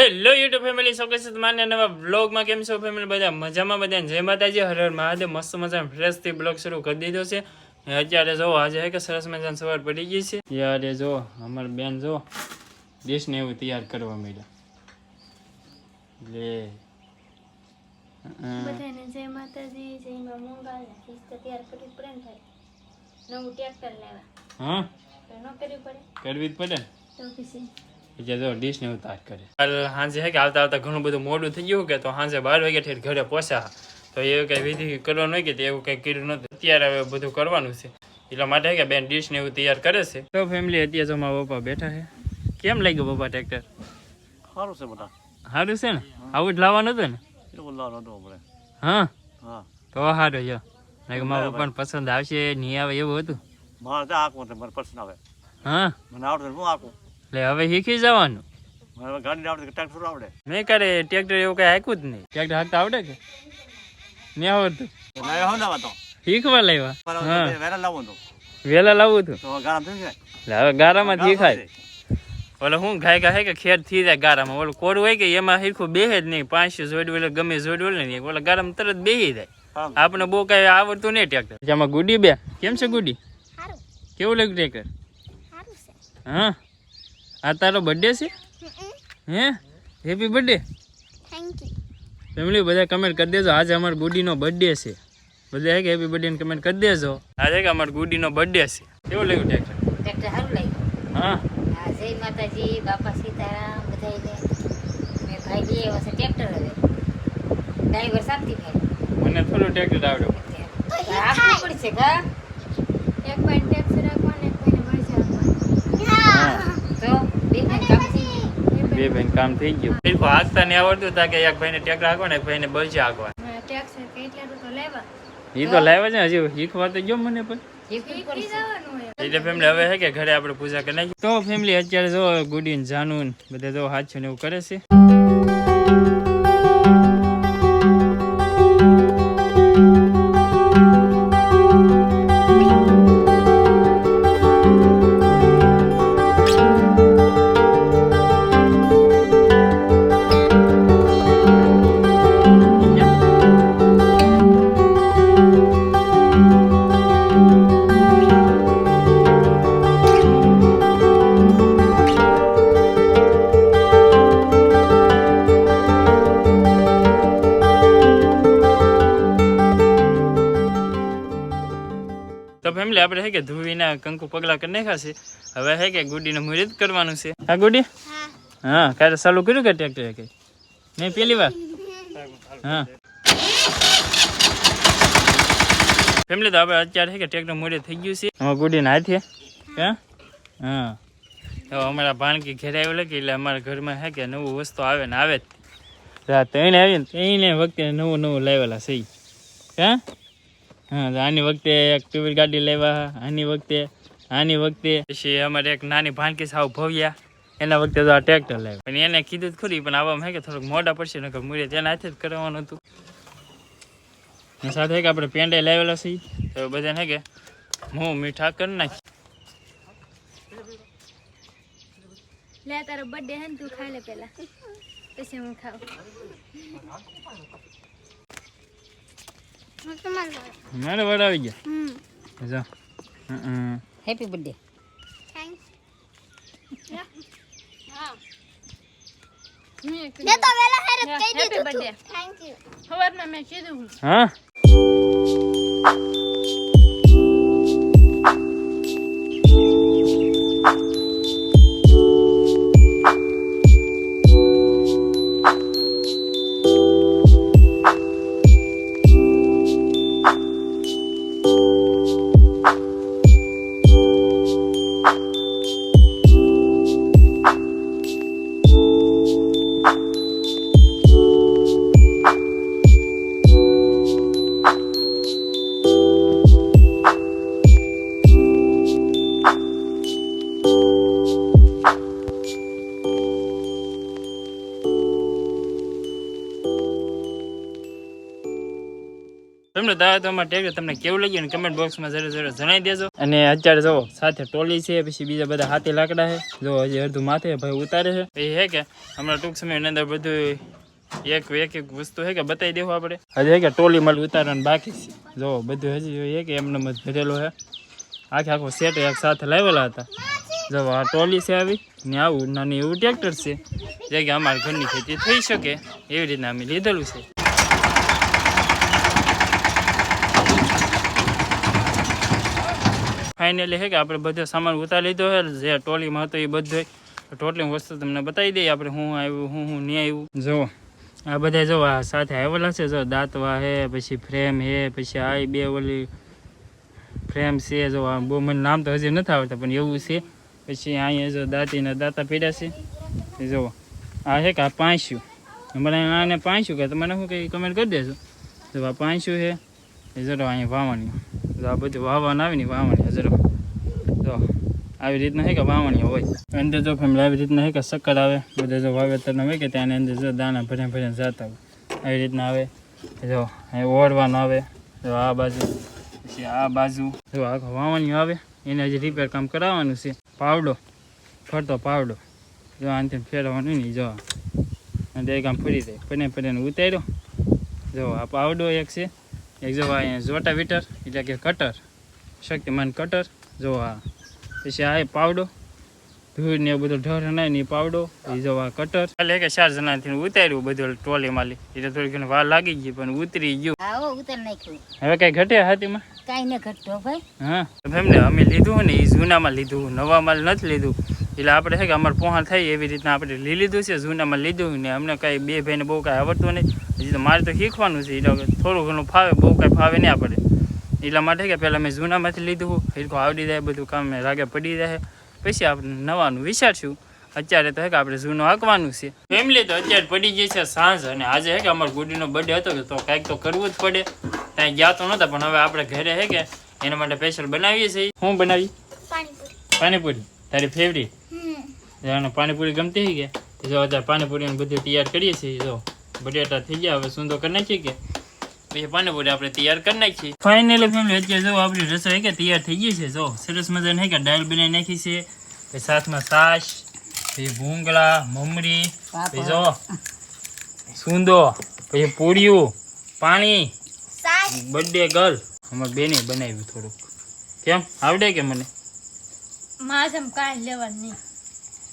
Hello YouTube family સ્વાગત છે તમારા નવા બ્લોગમાં. કેમ છો ફેમિલી? બધા મજામાં? બધા જય માતાજી, હર હર મહાદેવ. મસ્ત મજાનો ફ્રેશથી બ્લોગ શરૂ કરી દીધો છે. અત્યારે જો આજે હે કે સરસ મજાની સવાર પડી ગઈ છે. ત્યારે જો અમારી બેન જો ડીશને એવું તૈયાર કરવા માંડ્યા. લે બધાને જય માતાજી, જય માં મંગળ. તૈયાર કરવી પડે ને ભાઈ, નવું ટ્રેક્ટર લેવા. હા, ન કરવી પડે? કરવી જ પડે તો પછી એટલે જો ડીશ ને ઉતાર કરે. કાલ સાંજે હે કે આવતા આવતા ઘણું બધું મોડું થઈ ગયું કે તો સાંજે 12 વાગ્યા ઘરે પહોંચ્યા. તો એવું કઈ વિધિ કરવાનું હોય કે એવું કઈ કર્યું નતું. અત્યારે હવે બધું કરવાનું છે એટલા માટે કે બેન ડીશ ને એવું તૈયાર કરે છે. તો ફેમિલી અત્યારે જો મારા પપ્પા બેઠા છે. કેમ લાગ્યું પપ્પા ટ્રેક્ટર? સારું છે બધા. સારું છે ને? આવું જ લાવવાનું હતું ને? એવું લાવવાનું હતું આપણે. હા હા તો સારું છે. મારા પપ્પાને પસંદ આવશે નહીં આવે એવું હતું. મારે તો આંકવું છે, મને પસંદ આવે. હા મને આવડે હું આંકું. એટલે હવે શીખી જવાનું. મને ગાડી આવડે કે ટ્રેક્ટર આવડે. મેં કરે ટ્રેક્ટર એવું કઈ હાંક્યું જ નહીં. ટ્રેક્ટર હાંકતા આવડે કે નહીં આવડતું? લાવ્યા હો ને તો શીખવા લાવ્યા. હા વેલા લાવવું હતું વેલા લાવવું હતું. તો ગારામ થઈ જાય. એટલે હવે ગારામાં શીખાય. ઓલે હું ગાય ગાય કે ખેડ થઈ જાય ગારામાં. ઓલું કોડ હોય કે એમાં હીરખું બેહે જ નહીં. 500 જોડવું એટલે ગમે જોડવું ને ઓલા ગારામાં તરત બેહી જાય. આપણે બહુ કઈ આવડતું નહીં ટ્રેક્ટર. જેમાં ગુડી બે કેમ છે ગુડી? કેવું લાગ્યું ટ્રેક્ટર? હા આ તારો બર્થડે છે? હે હેપી બર્થડે. ફેમિલી બધા કમેન્ટ કરી દેજો. આજે અમારા ગુડીનો બર્થડે છે. બધા કે હેપી બર્થડે કમેન્ટ કરી દેજો. આજે કે અમારા ગુડીનો બર્થડે છે. કેવું લાગ્યું ટ્રેક્ટર? ટ્રેક્ટર સારું લાગ્યું. હા જય માતાજી, બાપા સીતારામ બધાને. મેં ભાઈ લઈ આવ્યો છે ટ્રેક્ટર. હવે ડ્રાઈવર શાંતિભાઈ. મને થોડું ટ્રેક્ટર આવડે. આપવું પડશે કા? એક ભાઈ ટ્રેક્ટર રાખવાનું, એક ભાઈને મળશે આપવાનું. તો બે ભાઈ કામ થઈ ગયું. બે ભાઈ કામ થઈ ગયું. બિલકુલ હાંકતા નહીં આવડતું હતા કે એક ભાઈને ટ્રેક્ટર હાંકવા ને એક ભાઈને બળશે હાંકવા. ટ્રેક્ટર કેટલા તો લેવા. એ તો લાવ્યા છે હજી શીખવા તો ગયો મને પણ. શીખી જવાનું હોય. એટલે ફેમિલી હવે હે કે ઘરે આપણે પૂજા કરી નાખી. તો ફેમિલી અત્યારે જો ગુડી ને જાનુ ને બધા જો હાથ છે ને એવું કરે છે. તો ફેમિલી આપણે હે કે ધુવીના કંકુ પગલા કરી નાખ્યા છે. હવે હે કે ગુડીને મુહૂર્ત કરવાનું છે. હા ગુડી? હા ક્યારે ચાલુ કર્યું કે ટ્રેક્ટર કે નહીં? પહેલી વાર? હા ફેમિલી તો આપણે અત્યારે હે કે ટ્રેક્ટર મુહૂર્ત થઈ ગયું છે. અમારા ગુડીને હાથે હા હા તો અમારા ભાણકી ઘેર આવેલા કે એટલે અમારા ઘરમાં હે કે નવું વસ્તુ આવે ને આવે જ. રાત ત્રણ આવી ને ત્રણે વખતે નવું નવું લાવેલા છે. હા હા આની વખતે એક ટુ વ્હીલ ગાડી લેવા, આની વખતે પછી અમારે એક નાની ભાણકી સાવ ભવ્યા એના વખતે તો આ ટ્રેક્ટર લાવ્યા. પણ એને કીધું જ ખરી પણ આવામાં હે કે થોડુંક મોડા પડશે નકર મુહૂર્ત એના હાથે જ કરવાનું હતું. ને સાથે કે આપણે પેંડા લાવેલા છે તો બધાને હે કે હું મીઠા કરી નાખી. લે તારો બર્થડે હે ને, તું ખાઈ લે પેલા પછી હું ખાઉં. મારે વડ આવી ગયા. જો હેપી બર્થડે. હા ફેમિલી તો તમારે ટ્રેક્ટર તમને કેવું લાગ્યું ને કમેન્ટ બોક્સમાં જરૂર જણાવી દેજો. અને અત્યારે જો સાથે ટોલી છે, પછી બીજા બધા હાથી લાકડા છે. જો હજી અડધું માથે ભાઈ ઉતારે છે. એ હે કે હમણાં ટૂંક સમયની અંદર બધું એક વસ્તુ હે કે બતાવી દેવું આપણે. હજી હે કે ટોલી માલ ઉતારવાનું બાકી છે. જો બધું હજી હે કે એમને જ ભરેલો છે. આખો સેટ એક સાથે લાવેલા હતા. જો આ ટોલી છે આવી ને આવું નાની એવું ટ્રેક્ટર છે જે કે અમારા ઘરની ખેતી થઈ શકે એવી રીતના અમે લીધેલું છે. ફાઇનલી છે કે આપણે બધો સામાન ઉતારી લીધો છે. જે ટોલીમાં હતો એ બધો ટોટલી વસ્તુ તમને બતાવી દઈએ આપણે હું આવ્યું હું નહીં આવ્યું. જો આ બધા જો આ સાથે આવેલા છે. જો દાંતવા છે, પછી ફ્રેમ છે, પછી આ બે ઓલી ફ્રેમ છે. જો આ બહુ મને નામ તો હજી નથી આવડતા પણ એવું છે. પછી અહીંયા જો દાંતીના દાંતા પીડ્યા છે. જો આ છે કે આ પાંસ્યું મને આને પાંસ્યું કે તમને શું કંઈ કમેન્ટ કરી દેજો. જો આ પાંસ્યું છે એ જરો અહીંયા વાવણી. જો આ બધું વાવવાનું આવે ને વાવણી જરો જો આવી રીતના છે કે વાવણી હોય. અંદર જો ફેમિલી આવી રીતના છે કે શક્કર આવે બધા જો વાવેતરના હોય કે ત્યાંની અંદર જો દાણા ભર્યા જતા હોય આવી રીતના આવે. જો અહીં ઓરવાનું આવે. જો આ બાજુ પછી આ બાજુ જો આખો વાવણી આવે એને હજી રિપેર કામ કરાવવાનું છે. પાવડો ફરતો પાવડો જો આનાથી ફેરવવાનું નહીં. જો અને એક આમ ફરી જાય પડે ઉતાર્યો. જો આ પાવડો એક છે. એક જો અહીંયા જોટા વીટર એટલે કે કટર શક્તિમાન કટર. જો આ પછી આ પાવડો ધૂળ ને એવું બધું ઢર હનાય ને પાવડો એ જો આ કટર. એટલે કે 4 જણાથી ઉતાર્યું બધું ટ્રોલી માલી એટલે થોડી ઘણી વાર લાગી ગઈ પણ ઉતરી ગયું. હવે કઈ ઘટે હાથીમાં કાઈ ન ઘટતો ભાઈ. હા એમને અમે લીધું ને એ જૂનામાં લીધું, નવા માલ નથી લીધું. એટલે આપણે છે કે અમારે પોહાણ થાય એવી રીતના આપણે લઈ લીધું છે. જૂનામાં લીધું ને અમને કાંઈ બે ભાઈને બહુ કાંઈ આવડતું નહીં. હજી તો મારે તો શીખવાનું છે એટલે થોડું ઘણું ફાવે, બહુ કાંઈ ફાવે નહીં આપણે. એટલા માટે કે પહેલાં મેં જૂનામાંથી લીધું હિરકો આવડી જાય બધું કામ રાગે પડી જાય પછી આપણે નવાનું વિચારશું. અત્યારે તો હે કે આપણે જૂનું હાંકવાનું છે. ફેમિલી તો અત્યારે પડી ગઈ છે સાંજ અને આજે હે કે અમારો ગુડીનો બર્થડે હતો તો કાંઈક તો કરવું જ પડે. ત્યાં ગયા તો નહોતા પણ હવે આપણે ઘરે હે કે એના માટે સ્પેશિયલ બનાવીએ છીએ. શું બનાવી? પાણીપુરી. તારી ફેવરિટ? જાણે પાણીપુરી ગમતી હોય કે જો અત્યારે પાણીપુરીનું બધું તૈયાર કરીએ છીએ. જો બટેટા થઈ ગયા હવે સુંદર કરી નાખીએ કે પછી પાણીપુરી આપણે તૈયાર કરી નાખીએ. ફાઇનલી ફેમિલી અત્યારે જો આપણી રસોઈ કે તૈયાર થઈ ગઈ છે. જો સરસ મજાની હે કે દાળ બનાવી નાખી છે. પછી સાથમાં છાશ, પછી ભૂંગળા, મમરી, પછી જો સુંદો, પછી પૂરીયું, પાણી, બર્થડે ગર્લ અમારે બેને બનાવ્યું થોડુંક. કેમ આવડે કે મને? માસમ કાઈ લેવાનું નહીં.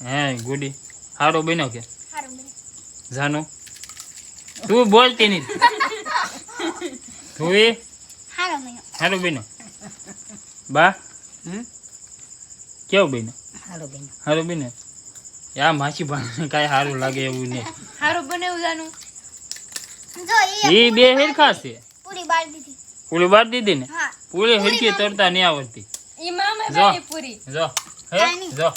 હે ગુડી હારો બન્યો કે જાનો તું બોલતી નહીં. તું એ હારો બન્યો બા કેવું બન્યો? હારો બન્યો. યા માસી ભાઈ કાંઈ સારું લાગે એવું નહીં. હારું બનાવ્યું જાનું. એ બે હેરખા છે. પૂરી બાર દીધી ને પૂરી હેરખી તરતા નહીં આવડતી. જો હે જો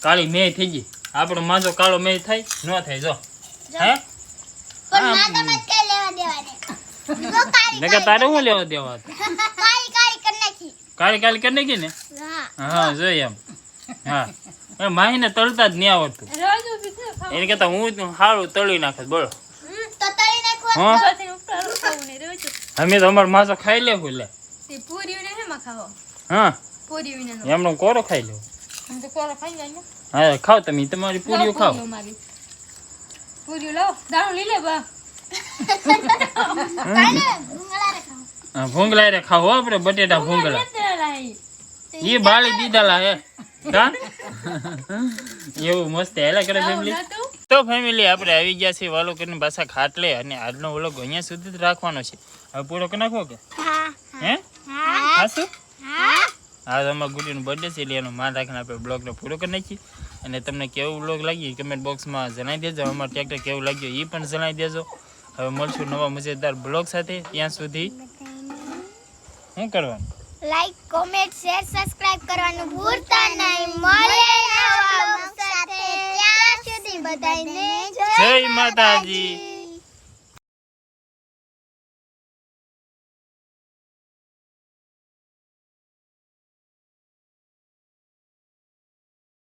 કાળી મેં થઈ ગઈ. આપણો માજો કાળો મેં થાય ન થાય. જો હે તારે શું લેવા દેવા? કાળી કરી નાખી ને. હા જો એમ. હા માહીને તળતા જ નહીં આવડતું. એને કરતા હું સારું તળી નાખે. બોલો અમે તો અમારો માસો ખાઈ લેવું. લે હા એમનો કોરો ખાઈ લેવો. હા ખાઓ તમે તમારી પૂરીઓ ખાઓ. ભૂંગળા રે ખાઓ આપણે બટેટા ભૂંગળા એ બાળી દીધેલા હે. એવું મસ્ત હેલા કરે ફેમિલી. તો ફેમિલી આપણે આવી ગયા છીએ વાલો કરીને પાછા ખાટલે અને આજનો વ્લોગ અહીંયા સુધી જ રાખવાનો છે. હવે પૂરો કરી નાખો કે હે ખાશું? હા અમારા ગુડીનું બર્થડે છે એટલે એનું માન રાખીને આપણે બ્લોગને પૂરો કરી નાખીએ. અને તમને કેવું બ્લોગ લાગ્યું કમેન્ટ બોક્સમાં જણાવી દેજો. અમારું ટ્રેક્ટર કેવું લાગ્યું એ પણ જણાવી દેજો. હવે મળશું નવા મજેદાર બ્લોગ સાથે. ત્યાં સુધી શું કરવાનું? લાઈક, કોમેન્ટ, શેર, સબસ્ક્રાઇબ કરવાનું ભૂલતા નહીં. મળે નવા બ્લોગ સાથે. ત્યાં સુધી બધાને જય માતાજી.